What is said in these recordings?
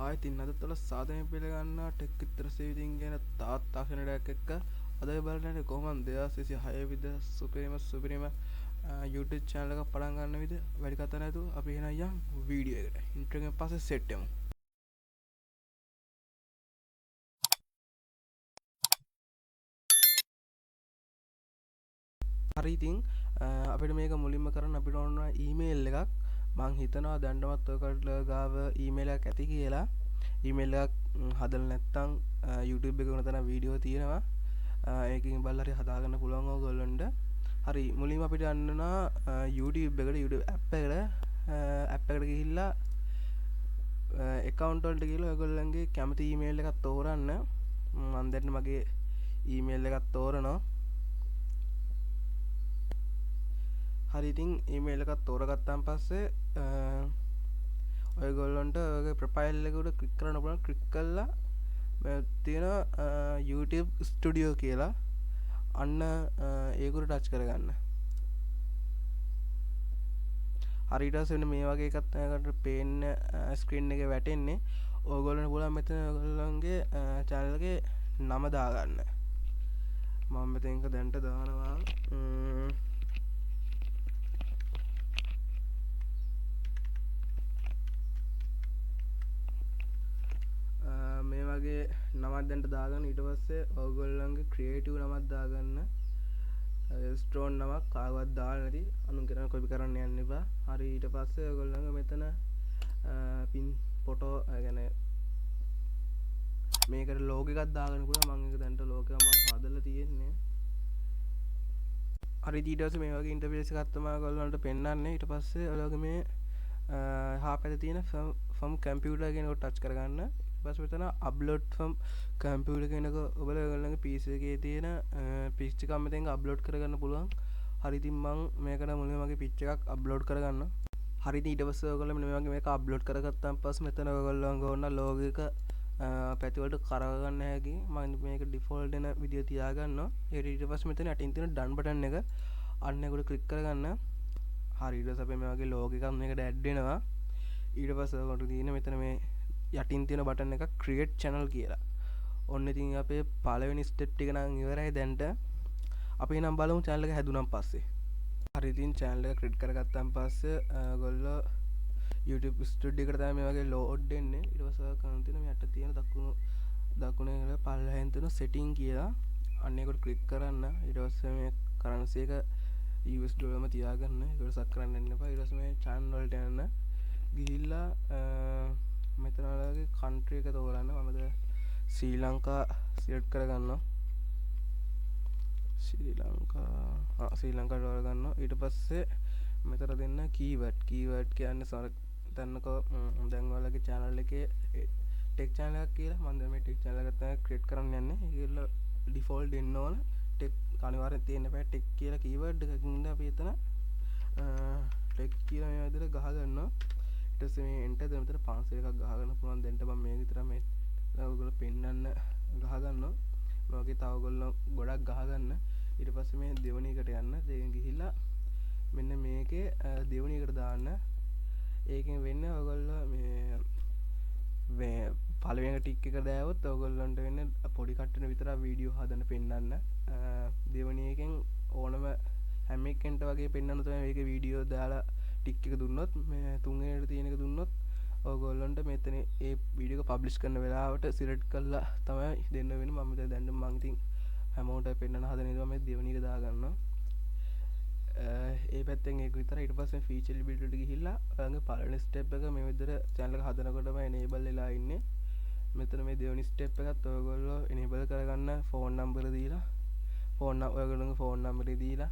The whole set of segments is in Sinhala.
ආයෙත් ඉන්නද තුළ සාධනය පිළිගන්න ටෙක් විතර සේවිතින් ගැන තාත් තාක්ෂණයක් එක්ක අද බලන්න කොහොමද 2026 විද සුපිරිම YouTube channel එක පටන් ගන්න විදිහ වැඩි කතා නැතුව අපි එහෙනම් යන් වීඩියෝ එකට ඉන්ට්‍රෝ එකෙන් පස්සේ සෙට් වෙමු. හරි ඉතින් අපිට මේක මුලින්ම කරන්න අපිට ඕන ඊමේල් එකක්. මං හිතනවා දැන්ටමත් ඔයකට ගාව ඊමේල් එකක් ඇති කියලා. ඊමේල් එකක් හදලා නැත්නම් YouTube එකේ උනතන වීඩියෝ තියෙනවා. ඒකකින් බලලා හරි හදාගන්න පුළුවන් ඕගොල්ලන්ට. හරි මුලින්ම අපිට යන්න YouTube එකට YouTube app එකට ගිහිල්ලා account වලට ගිහලා ඔයගොල්ලන්ගේ කැමති ඊමේල් එකක් තෝරන්න. මම දැන් මගේ ඊමේල් එකක් තෝරනවා. හරි ඉතින් ඊමේල් එකක් තෝරගත්තාන් පස්සේ ඔයගොල්ලන්ට ඔයගේ ප්‍රොෆයිල් එක උඩ ක්ලික් කරන්න පුළුවන්. ක්ලික් කළා තියෙනවා YouTube ස්ටුඩියෝ කියලා. අන්න ඒක උඩ ටච් කරගන්න. හරි ඊට පස්සේ මේ වගේ එකක් තමයි පේන්න ස්ක්‍රීන් එකේ වැටෙන්නේ. ඔයගොල්ලන්ට පුළුවන් මෙතන ඔයගොල්ලන්ගේ channel එකේ නම දාගන්න. මම මෙතෙන්ක දැන්ට දානවා මේ වගේ නමක් දැන්ට දාගන්න. ඊට පස්සේ ඔයගොල්ලන්ගේ ක්‍රියේටිව් නමක් දාගන්න. ස්ටෝන් නමක් කාගවත් දාලා නැති අනුන් කරන කොපි කරන්න යන්න එපා. හරි ඊට පස්සේ ඔයගොල්ලන්ගේ මෙතන පින් ෆොටෝ يعني මේකට ලෝගෝ එකක් දාගන්න පුළුවන්. මම ඒක දැන්ට ලෝගෝ එකක් මම හදලා තියෙන්නේ. හරි ඊට පස්සේ මේ වගේ ඉන්ටර්ෆේස් එකක් තමයි ඔයගොල්ලන්ට පෙන්වන්නේ. ඊට පස්සේ ඔයගොල්ලෝ මේ හා පැත්තේ තියෙන from computer කියන එක ටච් කරගන්න. ඊට පස්සේ මෙතන upload from computer කියන එක ඔයගොල්ලන්ගේ PC එකේ තියෙන picture එකක් මෙතෙන් අප්ලෝඩ් කරගන්න පුළුවන්. හරි ඉතින් මම මේකට මුලින්ම මගේ picture එකක් අප්ලෝඩ් කරගන්නවා. හරි ඉතින් ඊට පස්සේ ඔයගොල්ලෝ මේ වගේ මේක අප්ලෝඩ් කරගත්තාන් පස්සේ මෙතන ඔයගොල්ලන්ගේ ඕන ලෝගෝ එක පැති වලට කරව ගන්න හැකි. මම මේක ඩිෆෝල්ට් වෙන විදිය තියාගන්නවා. ඊට පස්සේ මෙතන යටින් තියෙන done button එක අන්න ඒකට ක්ලික් කරගන්න. හරි ඊට පස්සේ අපි මේ වගේ ලෝගෝ එකක් මේකට ඇඩ් වෙනවා. ඊට පස්සේ ඔයගොල්ලන්ට තියෙන මෙතන මේ යටින් තියෙන බටන් එක create channel කියලා. ඔන්න ඉතින් අපේ පළවෙනි ස්ටෙප් ටික නම් ඉවරයි දැන්ට. අපි නම් බලමු channel එක හැදුනන් පස්සේ. හරි ඉතින් channel එක create කරගත්තාන් පස්සේ ඔයගොල්ලෝ YouTube studio එකට තමයි මේ වගේ load වෙන්නේ. ඊට පස්සේ කරන් තියෙන මේ යට තියෙන දකුණේ වල පල්ලෙහෙන් තියෙන setting කියලා. අන්න ඒකට click කරන්න. ඊට පස්සේ මේ currency එක US ඩොලර්ම තියාගන්න. ඒකට සක් කරන්න යන්න එපා. ඊට පස්සේ මේ channel වලට යන්න. ගිහිල්ලා මෙතන වලගේ country එක තෝරන්න. මම ශ්‍රී ලංකා select කරගන්නවා. ශ්‍රී ලංකා තෝරගන්නවා. ඊට පස්සේ මෙතන දෙන්න keyword කියන්නේ දැන්නකෝ දැන් ඔයාලගේ channel එකේ tech channel එකක් කියලා. මම දැන් මේ tech channel එක තමයි create කරන්න යන්නේ. ඒකilla default දෙන්න ඕන. tech අනිවාර්යෙන් තියෙන්න බෑ. tech කියලා keyword එකකින් ඉඳලා අපි එතන tech කියලා මේ විදිහට ගහ ගන්නවා. ඊට පස්සේ මේ enter දෙන විතර 500 එකක් ගහ ගන්න පුළුවන්. දැන්ට මම මේ විතර මේ ඔයගොල්ලෝ පෙන්නන්න ගහ ගන්නවා. මේ වගේ තව ඔයගොල්ලෝ ගොඩක් ගහ ගන්න. ඊට පස්සේ මේ දෙවෙනි එකට යන්න. දෙකෙන් ගිහිල්ලා මෙන්න මේකේ දෙවෙනි එකට දාන්න. ඒකෙන් වෙන්නේ ඔයගොල්ලෝ මේ පළවෙනි ටික් එක දාවොත් ඔයගොල්ලන්ට වෙන්නේ පොඩි කට්ටන විතර වීඩියෝ හදන්න පෙන්නන්න. දෙවෙනි එකෙන් ඕනම හැම එකකට වගේ පෙන්වන්න තමයි මේකේ වීඩියෝ දාලා ටික් එක දුන්නොත් මේ තුන්වෙනිට තියෙන එක දුන්නොත් ඔයගොල්ලන්ට මෙතන ඒ වීඩියෝ එක පබ්ලිෂ් කරන වෙලාවට සිලෙක්ට් කරලා තමයි දෙන්න වෙන්නේ. මම දැන් මම ඉතින් හැමෝටම පෙන්වන්න හදන ඉඳලා මේ දෙවෙනි එක දාගන්නවා. ඒ පැත්තෙන් ඒක විතරයි. ඊට පස්සේ feasibility එකට ගිහිල්ලා ඔයගේ පළවෙනි ස්ටෙප් එක මේ විදිහට channel එක හදනකොටම enable වෙලා ඉන්නේ. මෙතන මේ දෙවෙනි ස්ටෙප් එකත් ඔයගොල්ලෝ enable කරගන්න phone number දීලා ඔයගොල්ලෝගේ phone number දීලා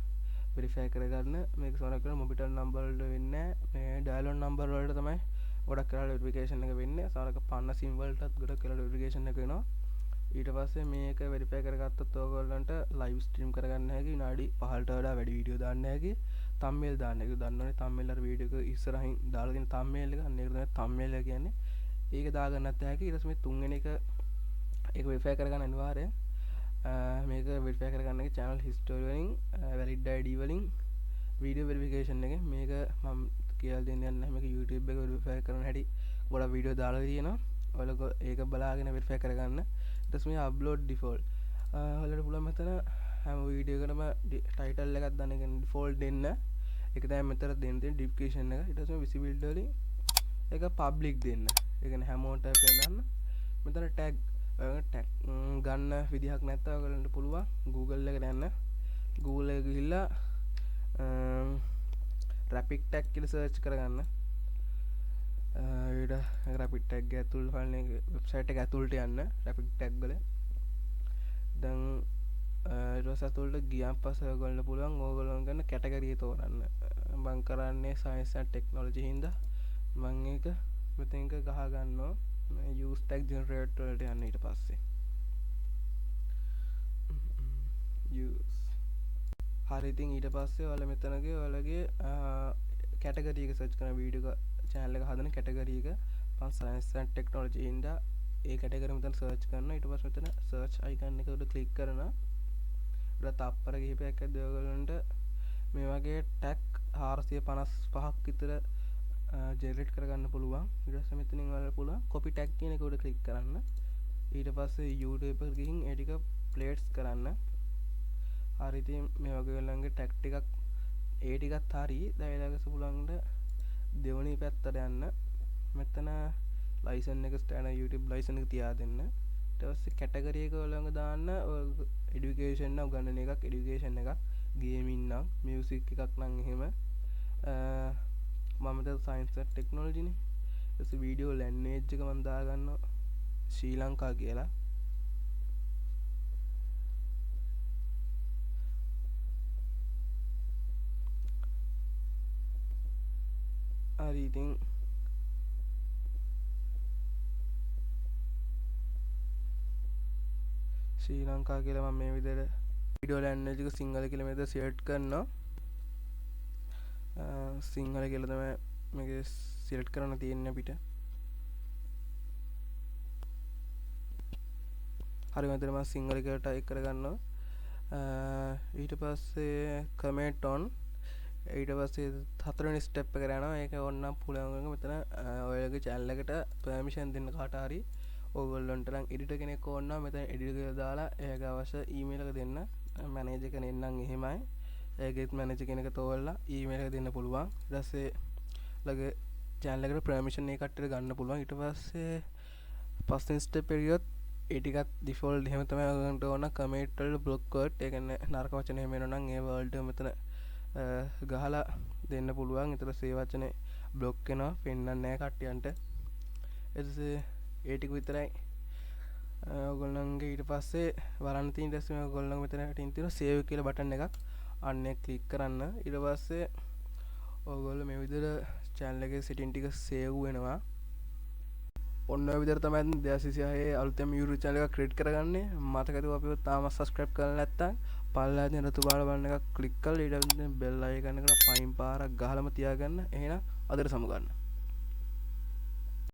verify කරගන්න. මේක සොරක් කරන mobile number වලට වෙන්නේ මේ dial number වලට තමයි ගොඩක් කරලා verification එක වෙන්නේ. සාරක පන්න sim වලටත් ගොඩක් කරලා verification එක වෙනවා. ඊට පස්සේ මේක වෙරිෆයි කරගත්තොත් ඔයගොල්ලන්ට ලයිව් ස්ට්‍රීම් කරගන්න හැකි. විනාඩි 15ට වඩා වැඩි වීඩියෝ දාන්න හැකි. thumbnail දාන්න හැකි. දන්නවනේ thumbnail අර වීඩියෝ එක ඉස්සරහින් දාලා තියෙන thumbnail එක. අන්න ඒක තමයි thumbnail එක කියන්නේ. ඒක දාගන්නත් හැකි. ඊට පස්සේ මේ තුන්වෙනි එක ඒක වෙරිෆයි කරගන්න අනිවාර්යයෙන්. මේක වෙරිෆයි කරගන්න එක channel history වලින් valid ID වලින් video verification එක. මේක මම කියලා දෙන්න යන්නේ නැහැ. මේක YouTube එක වෙරිෆයි කරන හැටි ගොඩක් වීඩියෝ දාලා තියෙනවා. ඔයාලා ඒක බලාගෙන වෙරිෆයි කරගන්න. ඊට පස්සේ මේ අප්ලෝඩ් ඩිෆෝල්ට් ඔයාලට පුළුවන් මෙතන හැම වීඩියෝ එකකටම ටයිටල් එකක් දාන්න. ඒ කියන්නේ ඩිෆෝල්ට් දෙන්න. ඒක තමයි මෙතන දෙන්න තියෙන ඩිස්ක්‍රිප්ෂන් එක. ඊට පස්සේ විසිබිලිටි වලින් ඒක පබ්ලික් දෙන්න. ඒ කියන්නේ හැමෝටම පෙන්නන්න. මෙතන ටැග් ටැග් ගන්න විදිහක් නැත්නම් ඔයගලන්ට පුළුවන් Google එකට යන්න. Google එක ගිහිල්ලා rapid tag කියලා සර්ච් කරගන්න. ඊට rapid tag එක ඇතුළේ ෆයිල් එක වෙබ්සයිට් එක ඇතුළට යන්න rapid tag වල. දැන් ඊට පස්සේ ඇතුළට ගියාන් පස්සේ ඔයගලන්ට පුළුවන් ඕගොල්ලෝ ගන්න කැටගරිය තෝරන්න. මම කරන්නේ science and technology හින්දා මම ඒක මෙතෙන්ක ගහ ගන්නවා. use tag generator වලට යන්න ඊට පස්සේ use හරි. ඉතින් ඊට පස්සේ ඔයාලා මෙතනගේ ඔයාලගේ කැටගරි එක සර්ච් කරන වීඩියෝ channel එක හදන කැටගරි එක මම science and technology හින්දා ඒ කැටගරි මෙතන සර්ච් කරනවා. ඊට පස්සේ මෙතන search icon එක උඩ ක්ලික් කරනවා. ඊට තප්පර කිහිපයක් ඇද්දී ඔයගොල්ලන්ට මේ වගේ tag 455ක් විතර ජෙනරේට් කරගන්න පුළුවන්. ඊට පස්සේ මෙතනින් ඔයාලට පුළුවන් copy tag කියන එක උඩ ක්ලික් කරන්න. ඊට පස්සේ YouTube එකට ගිහින් ඒ ටික ප්ලේට්ස් කරන්න. හරි. ඉතින් මේ වගේ ඔයගොල්ලන්ගේ tag ටිකක් ඒ ටිකත් හරි. දැන් ඊළඟට පුළුවන්ට දෙවෙනි පැත්තට යන්න. මෙතන ලයිසන් එක ස්ටෑන්ඩඩ් YouTube ලයිසන් එක තියා දෙන්න. ඊට පස්සේ කැටගරි එක ඔයගොල්ලෝ දාන්න. এডুকেෂන් නම් උගන්වන එකක්, এডুকেෂන් එකක්, ගේමින් නම්, මියුසික් එකක් නම් එහෙම. මම දැන් සයන්ස් ඇන්ඩ් ටෙක්නොලොජි නේ. ඊට පස්සේ වීඩියෝ ලැන්ග්වේජ් එක මම දාගන්නවා ශ්‍රී ලංකා කියලා. හරි. ඉතින් ශ්‍රී ලංකා කියලා මම මේ විදිහට වීඩියෝ ලැන්ග්වේජ් එක සිංහල කියලා මෙතන සිලෙක්ට් කරනවා. සිංහල කියලා තමයි මේක සිලෙක්ට් කරන්න තියෙන්නේ අපිට. හරි. මම මම සිංහල කියලා ටයිප් කරගන්නවා. ඊට පස්සේ comment on. ඊට පස්සේ හතරවෙනි ස්ටෙප් එකට යනවා. ඒක ඕනනම් පුළුවන් මෙතන ඔයගේ channel එකට permission දෙන්න කාට හරි. ඕගොල්ලන්ට නම් එඩිටර් කෙනෙක් ඕන නම් මෙතන එඩිටර් කියලා දාලා එයාගේ අවශ්‍ය ඊමේල් එක දෙන්න. මැනේජර් කෙනෙක් නම් එහෙමයි. ඒකෙත් මැනේජර් කෙනෙක් තෝරලා ඊමේල් එක දෙන්න පුළුවන්. ඊට පස්සේ ලගේ channel එකට permission එක කට්ටියට ගන්න පුළුවන්. ඊට පස්සේ පස්වෙනි ස්ටෙප් එකේත් ඒ ටිකත් default එහෙම තමයි ඔයගොල්ලන්ට ඕන. comment වල block word ඒ කියන්නේ නරක වචන එහෙම එනවා නම් ඒ වලට මෙතන ගහලා දෙන්න පුළුවන්. ඊට පස්සේ ඒ වචනේ block වෙනවා. පෙන්නන්නේ නැහැ කට්ටියන්ට. ඊටසේ ඒ ටික විතරයි ඔයගොල්ලන්ගේ. ඊට පස්සේ වරන් තියෙන ඊට පස්සේ ඔයගොල්ලන්ගේ මෙතන හිටින් තියෙන save කියලා බටන් එකක් අන්න එක ක්ලික් කරන්න. ඊට පස්සේ ඔයගොල්ලෝ මේ විදිහට channel එකේ setting ටික save වෙනවා. ඔන්න ඔය විදිහට තමයි 2026 අලුතෙන් YouTube channel එකක් create කරගන්නේ. මතකද අපිව තාම subscribe කරලා නැත්නම් පල්ලා තියෙන රතු බාල බටන් එකක් ක්ලික් කරලා ඊට පස්සේ bell icon එකට පයින් පාරක් ගහලම තියාගන්න. එහෙනම් අදට සමු ගන්න.